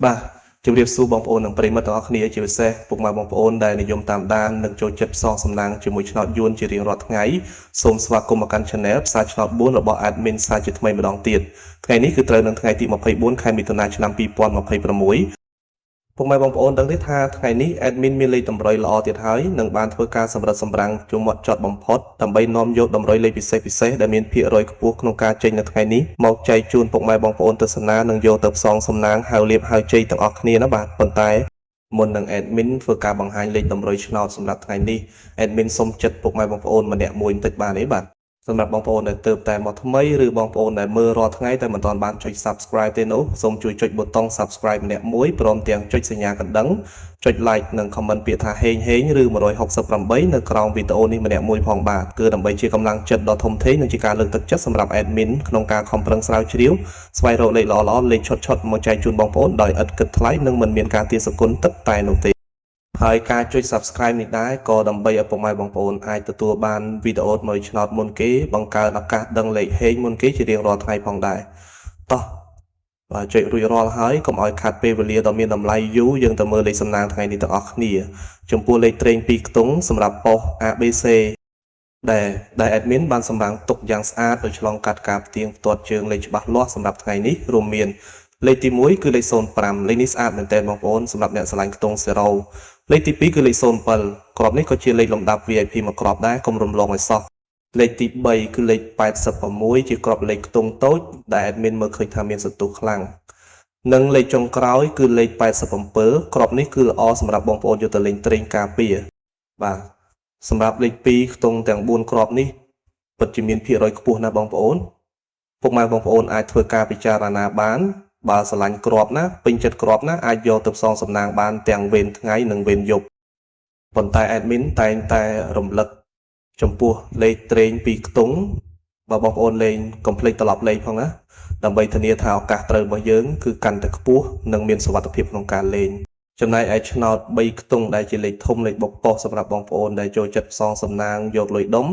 បាទជម្រាបសួរបងប្អូននិងប្រិយមិត្តទាំងអស់គ្នាជាពិសេសពុកម៉ែបងប្អូនដែលនិយមតាមដាននិងចូលចិត្តផ្សងសំណាងជាមួយឆ្នោតយួនជារៀងរាល់ថ្ងៃសូមស្វាគមន៍មកកាន់ Channel ផ្សាយឆ្នោត4របស់ Admin សាជាថ្មីម្ដងទៀតថ្ងៃនេះគឺត្រូវនឹងថ្ងៃទី24ខែមិថុនាឆ្នាំ2026ពុកម៉ែបងប្អូនដឹងទេថាថ្ងៃនេះ Admin មានលេខតម្រុយល្អទៀតហើយនិងបានធ្វើការសម្រិតសម្រាំងជុំមាត់ចត់បំផុតដើម្បីនាំយកតម្រុយលេខពិសេសដែលមានភាគរយខ្ពស់ក្នុងការចេញនៅថ្ងៃនេះមកចែកជូនពុកម៉ែបងប្អូនទស្សនានិងយកទៅផ្សងសំណាងហៅលៀបហៅជ័យទាំងអស់គ្នាណាបាទប៉ុន្តែមុននឹង Admin ធ្វើការបង្ហាញលេខតម្រុយឆ្នោតសម្រាប់ថ្ងៃនេះ Admin សូមចិត្តពុកម៉ែបងប្អូនម្នាក់មួយបន្តិចបានទេបាទសម្រាប់បងប្អូនដែលទើបតែមកថ្មីឬបងប្អូនដែលមើលរាល់ថ្ងៃតែមិនទាន់បានចុច Subscribe ទេនោះសូមជួយចុចប៊ូតុង Subscribe ម្នាក់មួយព្រមទាំងចុចសញ្ញាកណ្ដឹងចុច Like និង Comment ពាក្យថាហេងឬ168នៅក្រោមវីដេអូនេះម្នាក់មួយផងបាទគឺដើម្បីជាកម្លាំងចិត្តដ៏ធំធេងនិងជាការលើកទឹកចិត្តសម្រាប់ Admin ក្នុងការខំប្រឹងស្រាវជ្រាវស្វែងរកលេខល្អៗលេខឆុតមកចែកជូនបងប្អូនដោយឥតគិតថ្លៃនិងមិនមានការទារសគុណទឹកតែនោះទេហើយការចុច Subscribe នេះដែរក៏ដើម្បីឲ្យពុកម៉ែបងប្អូនអាចទទួលបានវីដេអូមួយឆ្នោតមុនគេបង្កើនឱកាសដឹងលេខហេងមុនគេជារៀងរាល់ថ្ងៃផងដែរតោះបាទចុចរួចរាល់ហើយកុំឲ្យខាត់ពេលវេលាដ៏មានតម្លៃយូរយើងទៅមើលលេខសំណាងថ្ងៃនេះទាំងអស់គ្នាចំពោះលេខត្រេង2ខ្ទង់សម្រាប់ប៉ុស ABC ដែល Admin បានសម្រាំងទុកយ៉ាងស្អាតដោយឆ្លងកាត់ការផ្ទៀងផ្ទាត់ជើងលេខច្បាស់លាស់សម្រាប់ថ្ងៃនេះរួមមានលេខទី1គឺលេខ05លេខនេះស្អាតមែនទែនបងប្អូនសម្រាប់អ្នកស្រឡាញ់ខ្ទង់0លេខទី2គឺលេខ07ក្របនេះក៏ជាលេខលំដាប់ VIP មួយក្របដែរកុំរំលងឲ្យសោះលេខទី3គឺលេខ86ជាក្របលេខខ្ទង់តូចដែល Admin មើលឃើញថាមានសន្ទុះខ្លាំងនិងលេខចុងក្រោយគឺលេខ87ក្របនេះគឺល្អសម្រាប់បងប្អូនយកទៅលេងត្រេងការពារបាទសម្រាប់លេខ2ខ្ទង់ទាំង4ក្របនេះពិតជាមានភាគរយខ្ពស់ណាស់បងប្អូនពុកម៉ែបងប្អូនអាចធ្វើការពិចារណាបានបើស្រឡាញ់ក្របណាពេញចិត្តក្របណាអាចយកទៅផ្សងសំណាងបានទាំងវេនថ្ងៃនិងវេនយប់ប៉ុន្តែ Admin តែងតែរំលឹកចំពោះលេខត្រេង2ខ្ទង់បើបងប្អូនលេងកុំភ្លេចត្រឡប់លេខផងណាដើម្បីធានាថាឱកាសត្រូវរបស់យើងគឺកាន់តែខ្ពស់និងមានសុវត្ថិភាពក្នុងការលេងចំណែកឯឆ្នោត3ខ្ទង់ដែលជាលេខធំលេខបុកប៉ុសសម្រាប់បងប្អូនដែលចូលចិត្តផ្សងសំណាងយកលុយដុំ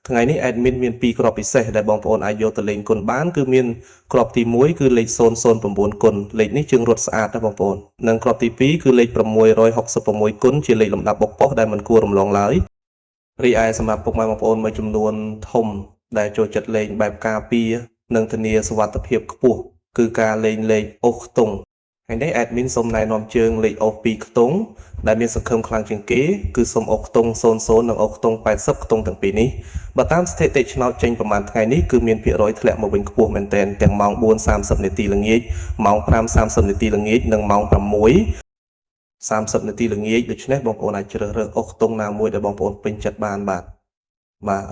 ថ្ងៃនេះ Admin មាន2គ្រាប់ពិសេសដែលបងប្អូនអាចយកទៅលេងគុណបានគឺមានគ្រាប់ទី1គឺលេខ009គុណលេខនេះជើងរត់ស្អាតណាបងប្អូននិងគ្រាប់ទី2គឺលេខ666គុណជាលេខលំដាប់បុកប៉ុសដែលមិនគួររំលងឡើយរីឯសម្រាប់ពុកម៉ែបងប្អូនមួយចំនួនធំដែលចូលចិត្តលេងបែបការពារនិងធានាសុវត្ថិភាពខ្ពស់គឺការលេងលេខអូសខ្ទង់ថ្ងៃនេះ Admin សូមណែនាំជើងលេខអូស2ខ្ទង់ដែលមានសង្ឃឹមខ្លាំងជាងគេគឺសូមអូសខ្ទង់00និងអូសខ្ទង់80ខ្ទង់ទាំងពីរនេះបើតាមស្ថិតិឆ្នោតចេញប្រហែលថ្ងៃនេះគឺមានភាគរយធ្លាក់មកវិញខ្ពស់មែនទែនទាំងម៉ោង 4:30 នាទីល្ងាចម៉ោង 5:30 នាទីល្ងាចនិងម៉ោង 6:30 នាទីល្ងាចដូច្នេះបងប្អូនអាចជ្រើសរើសអូសខ្ទង់ណាមួយដែលបងប្អូនពេញចិត្តបានបាទឥ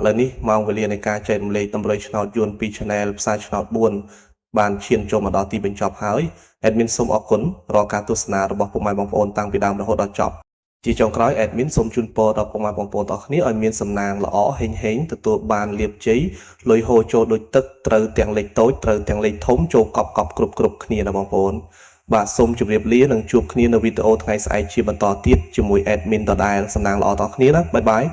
ឡូវនេះម៉ោងវេលានៃការចែករំលែកតម្រុយឆ្នោតយួនពី Channel ផ្សាយឆ្នោត4បានឈានចូលមកដល់ទីបញ្ចប់ហើយ Admin សូមអរគុណរាល់ការទស្សនារបស់ពុកម៉ែបងប្អូនតាំងពីដើមរហូតដល់ចប់ជាចុងក្រោយ Admin សូមជូនពរដល់ពុកម៉ែបងប្អូនទាំងអស់គ្នាឲ្យមានសំណាងល្អហេងទទួលបានលាភជ័យលុយហូរចូលដូចទឹកត្រូវទាំងលេខតូចត្រូវទាំងលេខធំចូលកប់គ្រប់គ្នាណាបងប្អូនបាទសូមជម្រាបលានិងជួបគ្នានៅវីដេអូថ្ងៃស្អែកជាបន្តទៀតជាមួយ Admin ដដែលសំណាងល្អដល់គ្នាណាបាយបាយ